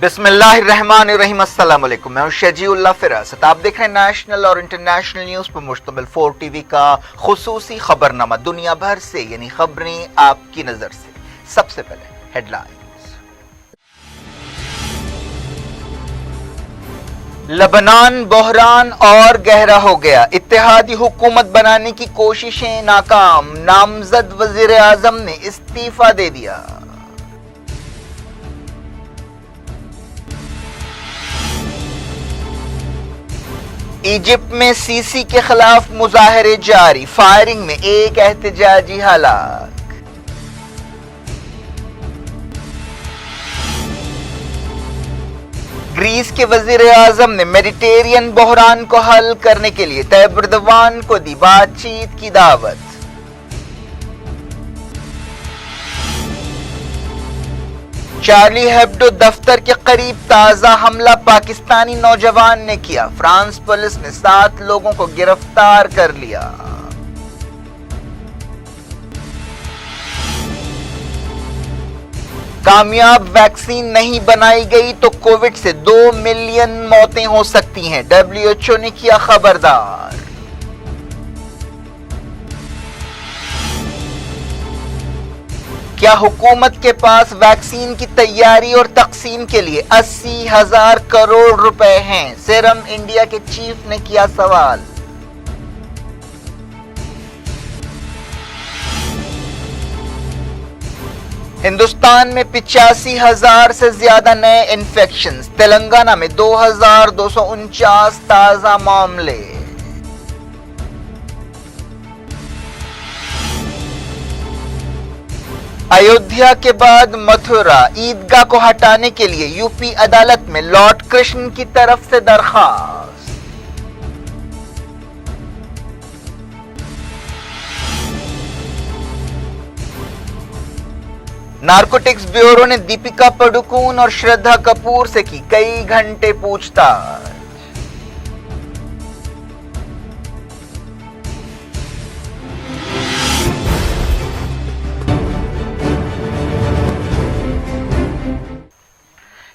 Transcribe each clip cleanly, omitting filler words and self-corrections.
बिस्मिल्लाहिर्रहमानिर्रहीम। अस्सलाम वालेकुम। मैं हूं शजीउल्लाह फिरासत। आप देख रहे हैं नेशनल और इंटरनेशनल न्यूज पर मुश्तमिल 4 टीवी का खुसूसी खबरनामा। दुनिया भर से यानी खबरें आपकी नजर से। सबसे पहले हेडलाइंस। लबनान बहरान और गहरा हो गया, इत्तेहादी हुकूमत बनाने की कोशिशें नाकाम, नामजद वजीर आजम ने इस्तीफा दे दिया। इजिप्ट में सीसी के खिलाफ मुजाहरे जारी, फायरिंग में एक एहतजाजी हलाक। ग्रीस के वजीर आजम ने मेडिटेरियन बहरान को हल करने के लिए तैयब एर्दोगान को दी बातचीत की दावत। चार्ली हेब्डो दफ्तर के करीब ताजा हमला पाकिस्तानी नौजवान ने किया, फ्रांस पुलिस ने 7 लोगों को गिरफ्तार कर लिया। कामयाब वैक्सीन नहीं बनाई गई तो कोविड से 2 मिलियन मौतें हो सकती हैं, WHO ने किया खबरदार। क्या हुकूमत के पास वैक्सीन की तैयारी और तकसीम के लिए 80,000 करोड़ रुपए हैं? सीरम इंडिया के चीफ ने किया सवाल। हिंदुस्तान में 85,000 से ज्यादा नए इन्फेक्शन, तेलंगाना में 2,249 ताजा मामले। अयोध्या के बाद मथुरा ईदगाह को हटाने के लिए यूपी अदालत में लॉर्ड कृष्ण की तरफ से दरखास्त। नारकोटिक्स ब्यूरो ने दीपिका पादुकोण और श्रद्धा कपूर से की कई घंटे पूछताछ।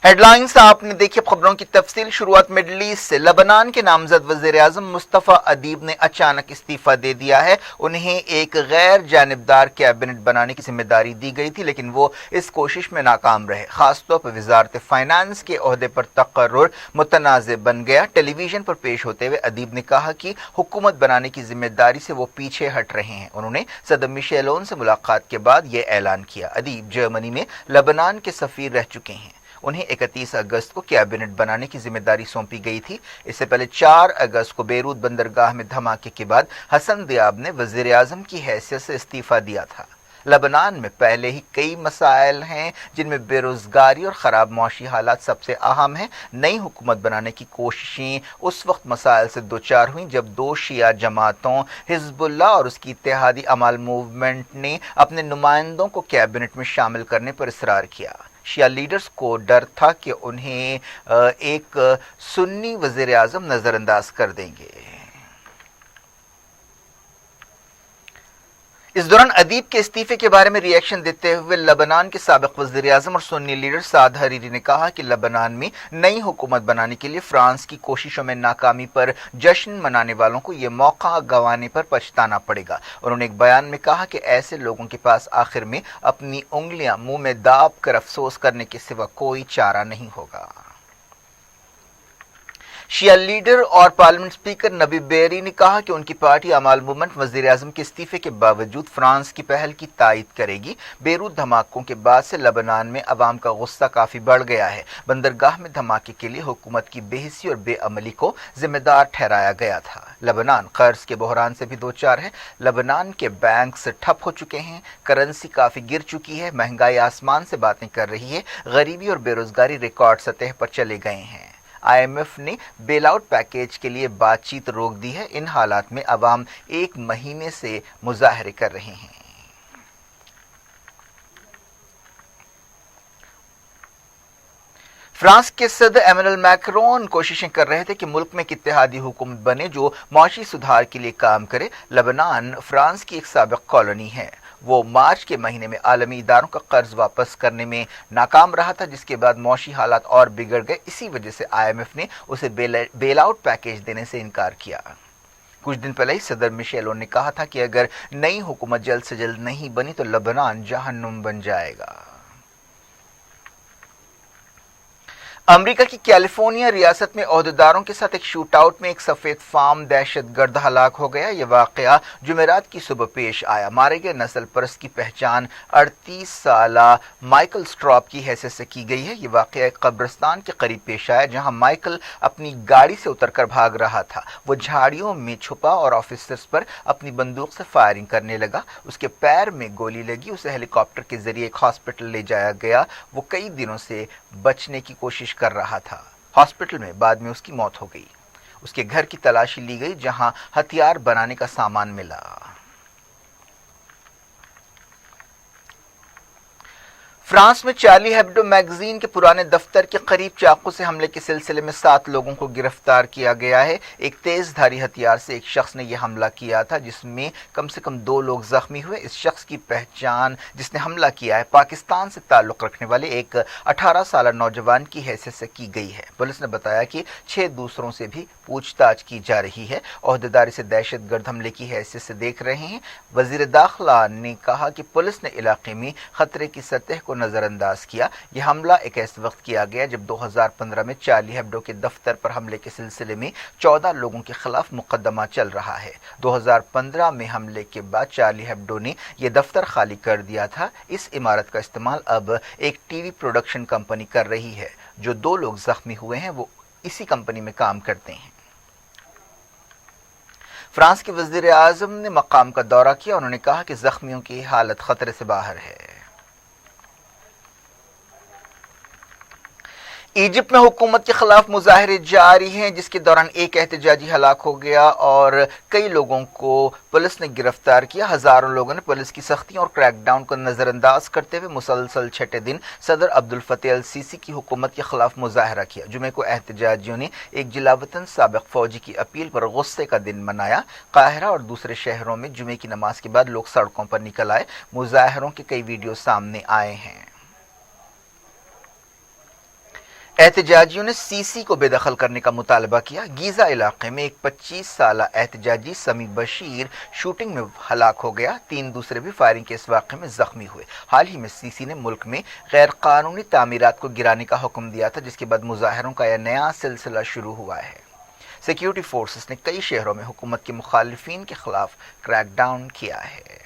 हेडलाइंस आपने देखी। खबरों की तफसील। शुरुआत मिडल ईस्ट से। लबनान के नामजद वजीर आजम मुस्तफा अदीब ने अचानक इस्तीफा दे दिया है। उन्हें एक गैर जानिबदार कैबिनेट बनाने की जिम्मेदारी दी गई थी, लेकिन वो इस कोशिश में नाकाम रहे। खासतौर पर वजारत फाइनेंस के ओहदे पर तकर्रुर मुतनाज़ बन गया। टेलीविजन पर पेश होते हुए अदीब ने कहा कि हुकूमत बनाने की जिम्मेदारी से वो पीछे हट रहे हैं। उन्होंने सदर मिशेल ओन से मुलाकात के बाद ये ऐलान किया। अदीब जर्मनी में लबनान के सफीर रह चुके हैं। उन्हें 31 अगस्त को कैबिनेट बनाने की जिम्मेदारी सौंपी गई थी। इससे पहले 4 अगस्त को बेरूत बंदरगाह में धमाके के बाद हसन दियाब ने वजीर आजम की हैसियत से इस्तीफा दिया था। लबनान में पहले ही कई मसाइल हैं, जिनमें बेरोजगारी और ख़राब मौशी हालात सबसे अहम हैं। नई हुकूमत बनाने की कोशिशें उस वक्त मसाइल से दोचार हुई जब 2 शिया जमातों हिजबुल्लाह और उसकी इत्तेहादी अमाल मूवमेंट ने अपने नुमाइंदों को कैबिनेट में शामिल करने पर इसरार किया। शिया लीडर्स को डर था कि उन्हें एक सुन्नी वजीर आजम नजरअंदाज कर देंगे। इस दौरान अदीब के इस्तीफे के बारे में रिएक्शन देते हुए लबनान के साबिक वजीर आजम और सुन्नी लीडर साद हरीरी ने कहा कि लबनान में नई हुकूमत बनाने के लिए फ्रांस की कोशिशों में नाकामी पर जश्न मनाने वालों को यह मौका गंवाने पर पछताना पड़ेगा। उन्होंने एक बयान में कहा कि ऐसे लोगों के पास आखिर में अपनी उंगलियां मुंह में दाब कर अफसोस करने के सिवा कोई चारा नहीं होगा। शिया लीडर और पार्लियामेंट स्पीकर नबी बेरी ने कहा कि उनकी पार्टी अमाल मूवमेंट वजीर आजम के इस्तीफे के बावजूद फ्रांस की पहल की तायद करेगी। बेरूत धमाकों के बाद से लबनान में अवाम का गुस्सा काफी बढ़ गया है। बंदरगाह में धमाके के लिए हुकूमत की बेहिसी और बेअमली को जिम्मेदार ठहराया गया था। लबनान कर्ज के बहरान से भी दो चार है। लबनान के बैंक ठप हो चुके हैं, करेंसी काफी गिर चुकी है, महंगाई आसमान से बातें कर रही है, गरीबी और बेरोजगारी रिकॉर्ड सतह पर चले गए हैं। IMF ने बेल आउट पैकेज के लिए बातचीत रोक दी है। इन हालात में अवाम 1 महीने से मुजाहरे कर रहे हैं। फ्रांस के सदर एमेनुएल मैक्रोन कोशिशें कर रहे थे कि मुल्क में एक इत्तेहादी हुकूमत बने जो मौशी सुधार के लिए काम करे। लबनान फ्रांस की एक साबिक कॉलोनी है। وہ مارچ کے مہینے میں عالمی اداروں کا قرض واپس کرنے میں ناکام رہا تھا، جس کے بعد معاشی حالات اور بگڑ گئے۔ اسی وجہ سے IMF نے اسے بیل آؤٹ پیکیج دینے سے انکار کیا۔ کچھ دن پہلے ہی صدر میشیل نے کہا تھا کہ اگر نئی حکومت جلد سے جلد نہیں بنی تو لبنان جہنم بن جائے گا۔ امریکہ کی کیلیفورنیا ریاست میں عہدیداروں کے ساتھ ایک شوٹ آؤٹ میں ایک سفید فام دہشت گرد ہلاک ہو گیا۔ یہ واقعہ جمعرات کی صبح پیش آیا۔ مارے گئے نسل پرست کی پہچان 38 سالہ مائیکل سٹراپ کی حیثیت سے کی گئی ہے۔ یہ واقعہ ایک قبرستان کے قریب پیش آیا جہاں مائیکل اپنی گاڑی سے اتر کر بھاگ رہا تھا۔ وہ جھاڑیوں میں چھپا اور آفیسرز پر اپنی بندوق سے فائرنگ کرنے لگا۔ اس کے پیر میں گولی لگی۔ اسے ہیلی کاپٹر کے ذریعے ایک ہاسپٹل لے جایا گیا۔ وہ کئی دنوں سے بچنے کی کوشش کر رہا تھا۔ ہاسپٹل میں بعد میں اس کی موت ہو گئی۔ اس کے گھر کی تلاشی لی گئی جہاں ہتھیار بنانے کا سامان ملا۔ فرانس میں چارلی ہیبڈو میگزین کے پرانے دفتر کے قریب چاقو سے حملے کے سلسلے میں 7 لوگوں کو گرفتار کیا گیا ہے۔ ایک تیز دھاری ہتھیار سے ایک شخص نے یہ حملہ کیا تھا جس میں کم سے کم 2 لوگ زخمی ہوئے۔ اس شخص کی پہچان جس نے حملہ کیا ہے پاکستان سے تعلق رکھنے والے ایک 18 سالہ نوجوان کی حیثیت سے کی گئی ہے۔ پولیس نے بتایا کہ 6 دوسروں سے بھی پوچھ تاچھ کی جا رہی ہے۔ عہدیدار اسے دہشت گرد حملے کی حیثیت سے دیکھ رہے ہیں۔ وزیر داخلہ نے کہا کہ پولیس نے علاقے میں خطرے کی سطح کو نظر انداز کیا۔ یہ حملہ ایک ایسے وقت کیا گیا جب 2015 میں چارلی ہیبڈو کے دفتر پر حملے کے سلسلے میں 14 لوگوں کے خلاف مقدمہ چل رہا ہے۔ 2015 میں حملے کے بعد چارلی ہیبڈو نے یہ دفتر خالی کر دیا تھا۔ اس عمارت کا استعمال اب ایک ٹی وی پروڈکشن کمپنی کر رہی ہے۔ جو 2 لوگ زخمی ہوئے ہیں وہ اسی کمپنی میں کام کرتے ہیں۔ فرانس کے وزیر اعظم نے مقام کا دورہ کیا۔ انہوں نے کہا کہ زخمیوں کی حالت خطرے سے باہر ہے۔ ایجپٹ میں حکومت کے خلاف مظاہرے جاری ہیں جس کے دوران ایک احتجاجی ہلاک ہو گیا اور کئی لوگوں کو پولیس نے گرفتار کیا۔ ہزاروں لوگوں نے پولیس کی سختیوں اور کریک ڈاؤن کو نظر انداز کرتے ہوئے مسلسل چھٹے دن صدر عبدالفتاح السیسی کی حکومت کے خلاف مظاہرہ کیا۔ جمعے کو احتجاجیوں نے ایک جلاوطن سابق فوجی کی اپیل پر غصے کا دن منایا۔ قاہرہ اور دوسرے شہروں میں جمعے کی نماز کے بعد لوگ سڑکوں پر نکل آئے۔ مظاہروں کے کئی ویڈیو سامنے آئے ہیں۔ احتجاجیوں نے سیسی کو بے دخل کرنے کا مطالبہ کیا۔ گیزا علاقے میں ایک 25 سالہ احتجاجی سمیع بشیر شوٹنگ میں ہلاک ہو گیا۔ 3 دوسرے بھی فائرنگ کے اس واقعے میں زخمی ہوئے۔ حال ہی میں سیسی نے ملک میں غیر قانونی تعمیرات کو گرانے کا حکم دیا تھا جس کے بعد مظاہروں کا یہ نیا سلسلہ شروع ہوا ہے۔ سیکیورٹی فورسز نے کئی شہروں میں حکومت کے مخالفین کے خلاف کریک ڈاؤن کیا ہے۔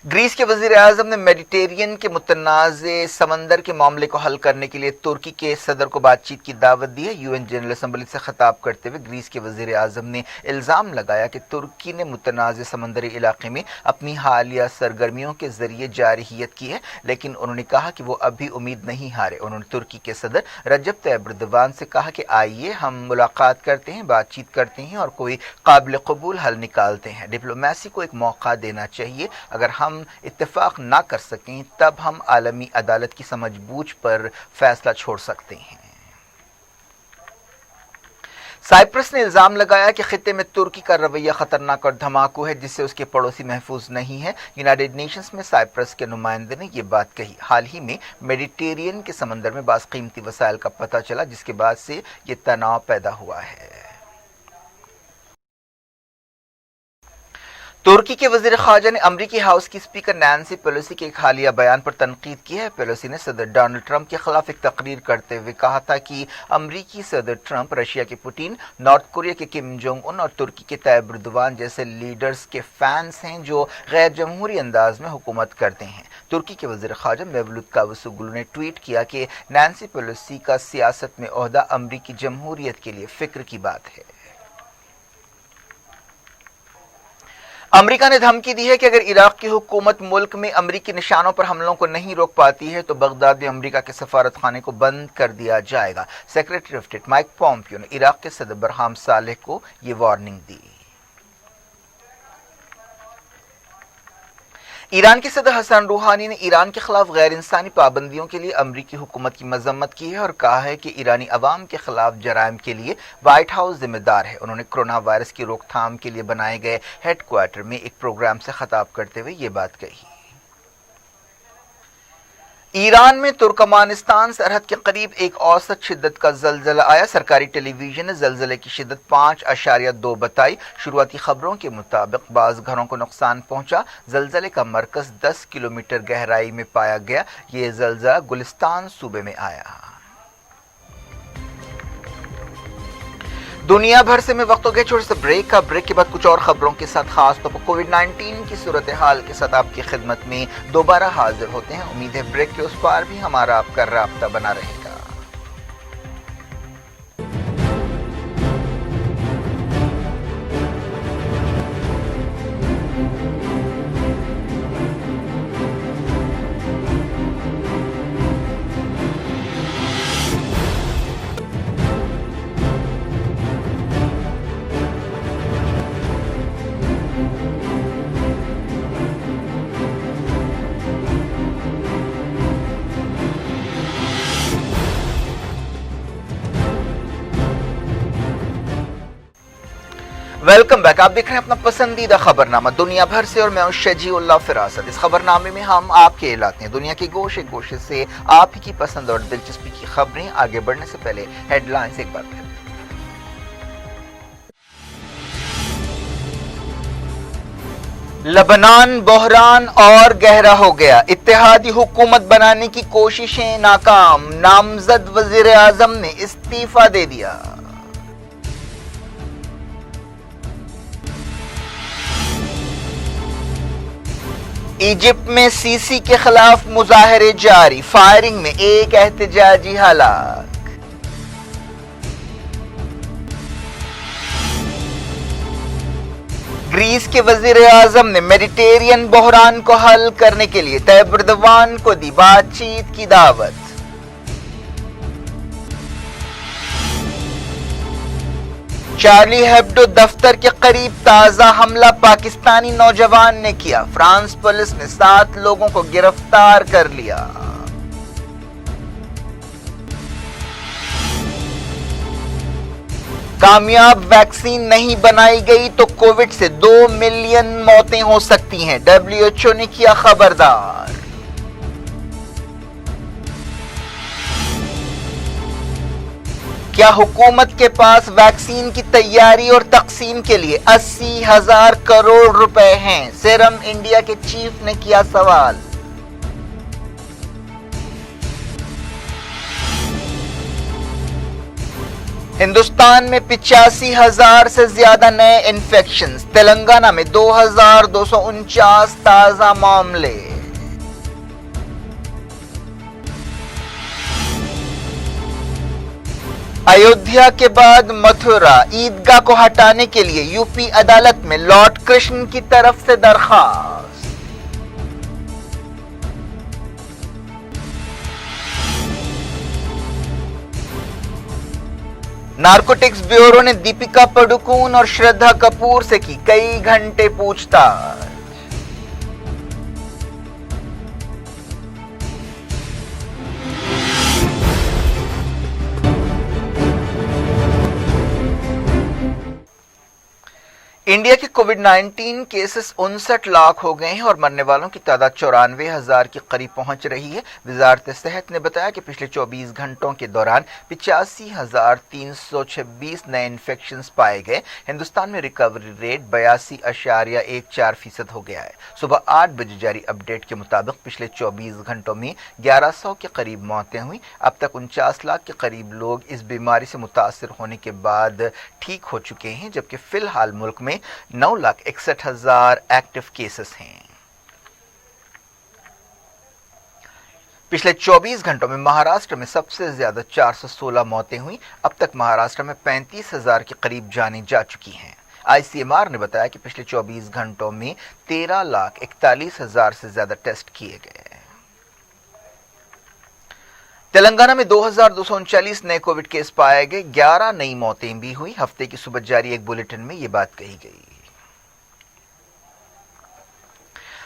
گریس کے وزیر اعظم نے میڈیٹرینین کے متنازع سمندر کے معاملے کو حل کرنے کے لیے ترکی کے صدر کو بات چیت کی دعوت دی ہے۔ UN جنرل اسمبلی سے خطاب کرتے ہوئے گریس کے وزیر اعظم نے الزام لگایا کہ ترکی نے متنازع سمندری علاقے میں اپنی حالیہ سرگرمیوں کے ذریعے جارحیت کی ہے، لیکن انہوں نے کہا کہ وہ ابھی امید نہیں ہارے۔ انہوں نے ترکی کے صدر رجب طیب ایردوان سے کہا کہ آئیے ہم ملاقات کرتے ہیں، بات چیت کرتے ہیں اور کوئی قابل قبول حل نکالتے ہیں۔ ڈپلومیسی کو ایک موقع دینا چاہیے۔ اگر ہم اتفاق نہ کر سکیں تب ہم عالمی عدالت کی سمجھ بوجھ پر فیصلہ چھوڑ سکتے ہیں۔ سائپرس نے الزام لگایا کہ خطے میں ترکی کا رویہ خطرناک اور دھماکو ہے جس سے اس کے پڑوسی محفوظ نہیں ہیں۔ یونائیٹڈ نیشنز میں سائپرس کے نمائندے نے یہ بات کہی۔ حال ہی میں میڈیٹرینین کے سمندر میں بعض قیمتی وسائل کا پتہ چلا جس کے بعد سے یہ تناؤ پیدا ہوا ہے۔ ترکی کے وزیر خارجہ نے امریکی ہاؤس کی اسپیکر نینسی پیلوسی کے ایک حالیہ بیان پر تنقید کی ہے۔ پیلوسی نے صدر ڈونلڈ ٹرمپ کے خلاف ایک تقریر کرتے ہوئے کہا تھا کہ امریکی صدر ٹرمپ رشیا کے پوٹین، نارتھ کوریا کے کم جونگ ان اور ترکی کے طیب ایردوان جیسے لیڈرز کے فینس ہیں جو غیر جمہوری انداز میں حکومت کرتے ہیں۔ ترکی کے وزیر خارجہ میولوت کاوسوگلو نے ٹویٹ کیا کہ نینسی پیلوسی کا سیاست میں عہدہ امریکی جمہوریت کے لیے فکر کی بات ہے۔ امریکہ نے دھمکی دی ہے کہ اگر عراق کی حکومت ملک میں امریکی نشانوں پر حملوں کو نہیں روک پاتی ہے تو بغداد میں امریکہ کے سفارت خانے کو بند کر دیا جائے گا۔ Secretary of state Mike Pompeo نے عراق کے صدر برہام صالح کو یہ وارننگ دی۔ ایران کے صدر حسن روحانی نے ایران کے خلاف غیر انسانی پابندیوں کے لیے امریکی حکومت کی مذمت کی ہے اور کہا ہے کہ ایرانی عوام کے خلاف جرائم کے لیے وائٹ ہاؤس ذمہ دار ہے۔ انہوں نے کورونا وائرس کی روک تھام کے لیے بنائے گئے ہیڈ کوارٹر میں ایک پروگرام سے خطاب کرتے ہوئے یہ بات کہی۔ ایران میں ترکمانستان سرحد کے قریب ایک اوسط شدت کا زلزلہ آیا۔ سرکاری ٹیلی ویژن نے زلزلے کی شدت 5.2 بتائی۔ شروعاتی خبروں کے مطابق بعض گھروں کو نقصان پہنچا۔ زلزلے کا مرکز 10 کلومیٹر گہرائی میں پایا گیا۔ یہ زلزلہ گلستان صوبے میں آیا۔ دنیا بھر سے میں وقت ہو گیا چھوٹے سے بریک کا۔ بریک کے بعد کچھ اور خبروں کے ساتھ خاص طور پر کووڈ-19 کی صورتحال کے ساتھ آپ کی خدمت میں دوبارہ حاضر ہوتے ہیں۔ امید ہے بریک کے اس پار بھی ہمارا آپ کا رابطہ بنا رہے گا۔ Welcome back. آپ دیکھ رہے ہیں اپنا پسندیدہ خبرنامہ دنیا بھر سے اور میں ہوں شجیع اللہ فراست۔ اس خبرنامے میں ہم آپ کے لاتے ہیں دنیا کے گوشے گوشے سے آپ ہی کی پسند اور دلچسپی کی خبریں۔ آگے بڑھنے سے پہلے ہیڈ لائنز ایک بار پھر۔ لبنان بحران اور گہرا ہو گیا، اتحادی حکومت بنانے کی کوششیں ناکام، نامزد وزیر اعظم نے استعفی دے دیا۔ ایجپٹ میں سیسی کے خلاف مظاہرے جاری، فائرنگ میں ایک احتجاجی ہلاک۔ گریس کے وزیر اعظم نے میڈیٹرینین بحران کو حل کرنے کے لیے طیب اردوان کو دی بات چیت کی دعوت۔ چارلی ہیبڈو دفتر کے قریب تازہ حملہ پاکستانی نوجوان نے کیا، فرانس پولیس نے 7 لوگوں کو گرفتار کر لیا۔ کامیاب ویکسین نہیں بنائی گئی تو کووڈ سے 2 ملین موتیں ہو سکتی ہیں، WHO نے کیا خبردار۔ کیا حکومت کے پاس ویکسین کی تیاری اور تقسیم کے لیے 80,000 کروڑ روپے ہیں؟ سیرم انڈیا کے چیف نے کیا سوال۔ ہندوستان میں 85,000 سے زیادہ نئے انفیکشنز، تلنگانہ میں 2,249 تازہ معاملے۔ ایودھیا کے بعد متھرا عیدگاہ کو ہٹانے کے لیے یو پی عدالت میں لارڈ کرشن کی طرف سے درخواست۔ نارکوٹکس بیورو نے دیپیکا پڈوکون اور شردھا کپور سے کی کئی گھنٹے پوچھ تاچھ۔ انڈیا کے کووڈ-19 کیسز 59 لاکھ ہو گئے ہیں اور مرنے والوں کی تعداد 94,000 کے قریب پہنچ رہی ہے۔ وزارت صحت نے بتایا کہ پچھلے 24 گھنٹوں کے دوران 85,326 نئے انفیکشنز پائے گئے۔ ہندوستان میں ریکوری ریٹ 82.14% ہو گیا ہے۔ صبح 8 بجے جاری اپ ڈیٹ کے مطابق پچھلے 24 گھنٹوں میں 1100 کے قریب موتیں ہوئیں۔ اب تک 49 لاکھ کے قریب لوگ اس بیماری سے متاثر ہونے کے بعد ٹھیک ہو چکے ہیں، جبکہ فی الحال ملک میں 9,61,000 ایکٹیو کیسز ہیں۔ پچھلے 24 گھنٹوں میں مہاراشٹر میں سب سے زیادہ 416 موتیں ہوئیں۔ اب تک مہاراشٹر میں 35,000 کے قریب جانیں جا چکی ہیں۔ ICMR نے بتایا کہ پچھلے 24 گھنٹوں میں 13,41,000 سے زیادہ ٹیسٹ کیے گئے۔ تلنگانہ میں 2,239 نئے کووڈ کیس پائے گئے، 11 نئی موتیں بھی ہوئی۔ ہفتے کی صبح جاری ایک بلیٹن میں یہ بات کہی گئی۔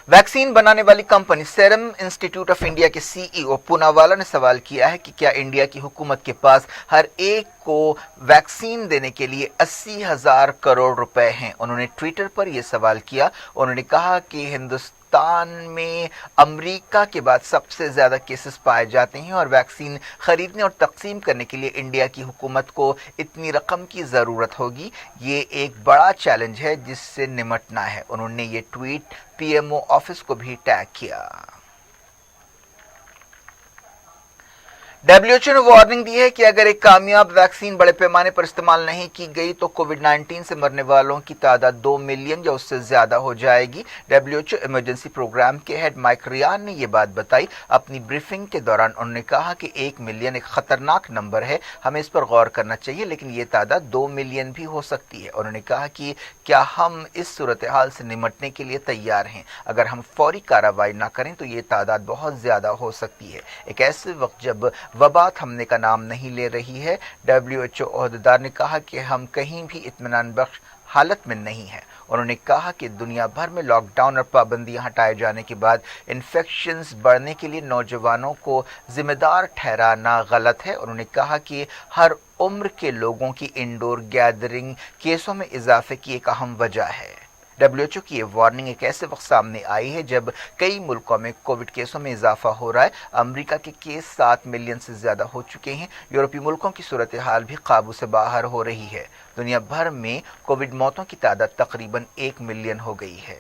वैक्सीन बनाने वाली company serum institute of India के सीईओ पूनावाला ने सवाल किया है कि क्या इंडिया की हुकूमत के पास हर एक को वैक्सीन देने के लिए 80,000 करोड़ रुपए हैं। उन्होंने ट्विटर पर यह सवाल किया। उन्होंने कहा कि हिंदुस्तान में अमेरिका के बाद सबसे ज्यादा केसेस पाए जाते हैं और वैक्सीन खरीदने और तकसीम करने के लिए इंडिया की हुकूमत को इतनी रकम की जरूरत होगी। ये एक बड़ा चैलेंज है जिससे निमटना है। उन्होंने ये ट्वीट पीएमओ ऑफिस को भी टैग किया। डब्ल्यूएचओ ने वार्निंग दी है कि अगर एक कामयाब वैक्सीन बड़े पैमाने पर इस्तेमाल नहीं की गई तो कोविड-19 से मरने वालों की तादाद 2 मिलियन या उससे ज्यादा हो जाएगी। डब्ल्यूएचओ इमरजेंसी प्रोग्राम के हेड माइक रियान ने यह बात बताई। अपनी ब्रीफिंग के दौरान उन्होंने कहा कि 1 मिलियन एक खतरनाक नंबर है, हमें इस पर गौर करना चाहिए, लेकिन ये तादाद 2 मिलियन भी हो सकती है। उन्होंने कहा कि क्या हम इस सूरत हाल से निमटने के लिए तैयार हैं? अगर हम फौरी कार्रवाई ना करें तो ये तादाद बहुत ज्यादा हो सकती है। एक ऐसे वक्त जब वबा थमने का नाम नहीं ले रही है, डब्ल्यूएचओ ओहदेदार ने कहा कि हम कहीं भी इत्मीनान बख्श हालत में नहीं है। उन्होंने कहा कि दुनिया भर में लॉकडाउन और पाबंदियां हटाए जाने के बाद इन्फेक्शंस बढ़ने के लिए नौजवानों को जिम्मेदार ठहराना गलत है। उन्होंने कहा कि हर उम्र के लोगों की इंडोर गैदरिंग केसों में इजाफे की एक अहम वजह है। डब्ल्यूएचओ की यह वार्निंग एक ऐसे वक्त सामने आई है जब कई मुल्कों में कोविड केसों में इजाफा हो रहा है। अमेरिका के केस 7 मिलियन से ज्यादा हो चुके हैं। यूरोपीय मुल्कों की सूरत हाल भी काबू से बाहर हो रही है। दुनिया भर में कोविड मौतों की तादाद तकरीबन 1 मिलियन हो गई है।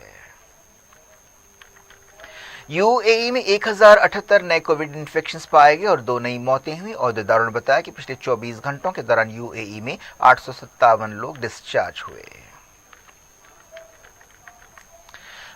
यूएई में 1078 नए कोविड इन्फेक्शंस पाए गए और 2 नई मौतें हुई। ओहदेदारों ने बताया कि पिछले 24 घंटों के दौरान यूएई में 857 लोग डिस्चार्ज हुए।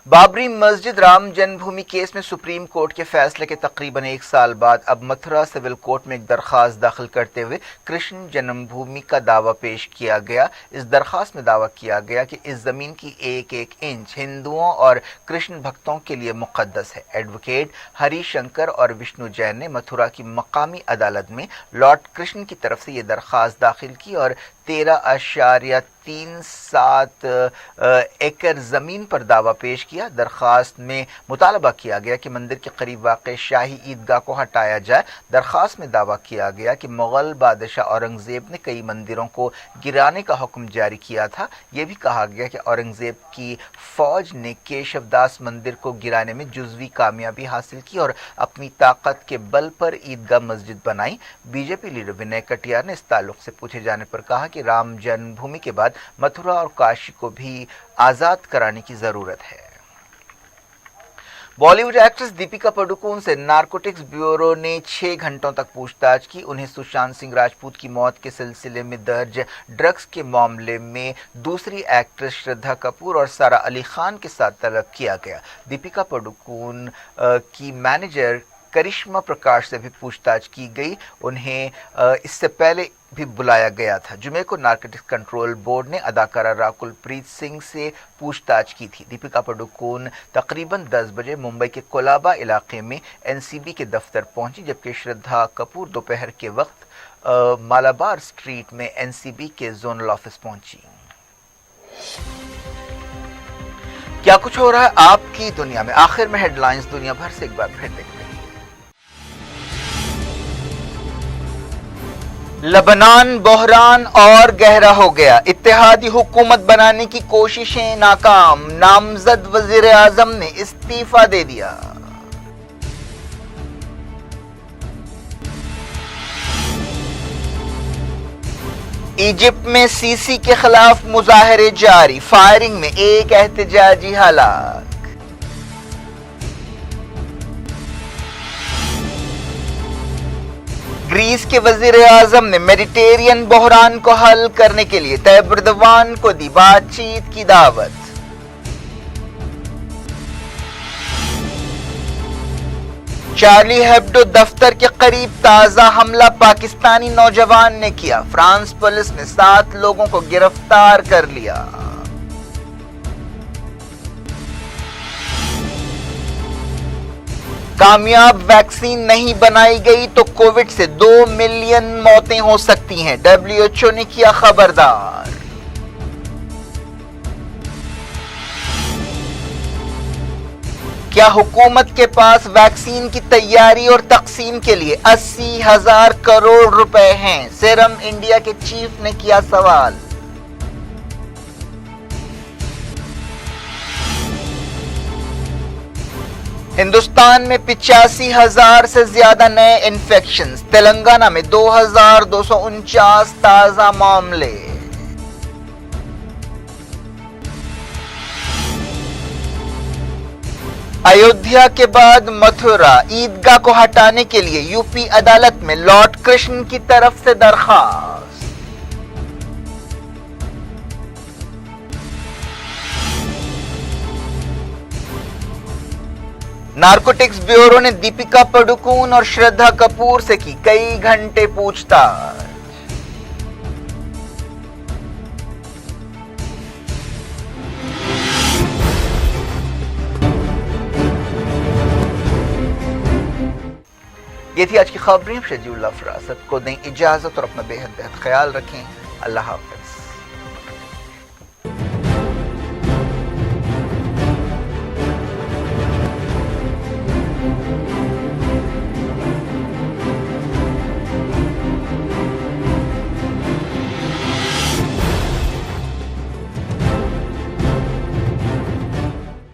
बाबरी मस्जिद राम जन्मभूमि केस में सुप्रीम कोर्ट के फैसले के तकरीबन 1 साल बाद अब मथुरा सिविल कोर्ट में एक दरखास्त दाखिल करते हुए कृष्ण जन्मभूमि का दावा पेश किया गया। इस दरखास्त में दावा किया गया कि इस जमीन की एक एक इंच हिंदुओं और कृष्ण भक्तों के लिए मुकद्दस है। एडवोकेट हरिशंकर और विष्णु जैन ने मथुरा की मकामी अदालत में लॉर्ड कृष्ण की तरफ से यह दरखास्त दाखिल की और 13.37 एकड़ जमीन पर दावा पेश किया। दरखास्त में मुतालबा किया गया कि मंदिर के करीब वाक़ शाही ईदगाह को हटाया जाए। दरखास्त में दावा किया गया कि मुगल बादशाह औरंगजेब ने कई मंदिरों को गिराने का हुक्म जारी किया था। यह भी कहा गया कि औरंगजेब की फौज ने केशवदास मंदिर को गिराने में जुज़वी कामयाबी हासिल की और अपनी ताकत के बल पर ईदगाह मस्जिद बनाई। बीजेपी लीडर विनय कटियार ने इस ताल्लुक से पूछे जाने पर कहा कि राम जन्मभूमि के बाद मथुरा और काशी को भी आजाद कराने की जरूरत है। बॉलीवुड एक्ट्रेस दीपिका पादुकोण से नारकोटिक्स ब्यूरो ने 6 घंटों तक पूछताछ की। उन्हें सुशांत सिंह राजपूत की मौत के सिलसिले में दर्ज ड्रग्स के मामले में दूसरी एक्ट्रेस श्रद्धा कपूर और सारा अली खान के साथ तलब किया गया। दीपिका पादुकोण की मैनेजर करिश्मा प्रकाश से भी पूछताछ की गई। उन्हें इससे पहले भी बुलाया गया था। जुमे को नारकोटिक्स कंट्रोल बोर्ड ने अदाकारा राकुल प्रीत सिंह से पूछताछ की थी। दीपिका पादुकोण तकरीबन 10 बजे मुंबई के कोलाबा इलाके में एनसीबी के दफ्तर पहुंची, जबकि श्रद्धा कपूर दोपहर के वक्त मालाबार स्ट्रीट में एनसीबी के जोनल ऑफिस पहुंची। क्या कुछ हो रहा है आपकी दुनिया में? आखिर में हेडलाइंस दुनिया भर से एक बार फिर देखते हैं। लबनान बहरान और गहरा हो गया। इत्तेहादी हुकूमत बनाने की कोशिशें नाकाम। नामजद वजीर आजम ने इस्तीफा दे दिया। इजिप्ट में सीसी के खिलाफ मुजाहरे जारी। फायरिंग में एक एहतजाजी हलाक। ग्रीस के वजीर आजम ने मेडिटेरियन बहरान को हल करने के लिए तैयब एर्दोगान को दी बातचीत की दावत। चार्ली हेब्डो दफ्तर के करीब ताजा हमला पाकिस्तानी नौजवान ने किया। फ्रांस पुलिस ने 7 लोगों को गिरफ्तार कर लिया। कामयाब वैक्सीन नहीं बनाई गई तो कोविड से 2 मिलियन मौतें हो सकती हैं। डब्ल्यूएचओ ने किया खबरदार। کیا حکومت کے پاس ویکسین کی تیاری اور تقسیم کے لیے 80,000 کروڑ روپے ہیں؟ سیرم انڈیا کے چیف نے کیا سوال۔ ہندوستان میں 85,000 سے زیادہ نئے انفیکشنز، تلنگانہ میں 2,249 تازہ معاملے۔ ایودھیا کے بعد متھرا عیدگاہ کو ہٹانے کے لیے یو پی عدالت میں لارڈ کرشن کی طرف سے درخواست۔ نارکوٹکس بیورو نے دیپیکا پڈوکون اور شردھا کپور سے کی کئی گھنٹے پوچھ تاچھ۔ یہ تھی آج کی خبریں۔ شجی اللہ فراست کو دیں اجازت اور اپنا بے حد خیال رکھیں۔ اللہ حافظ۔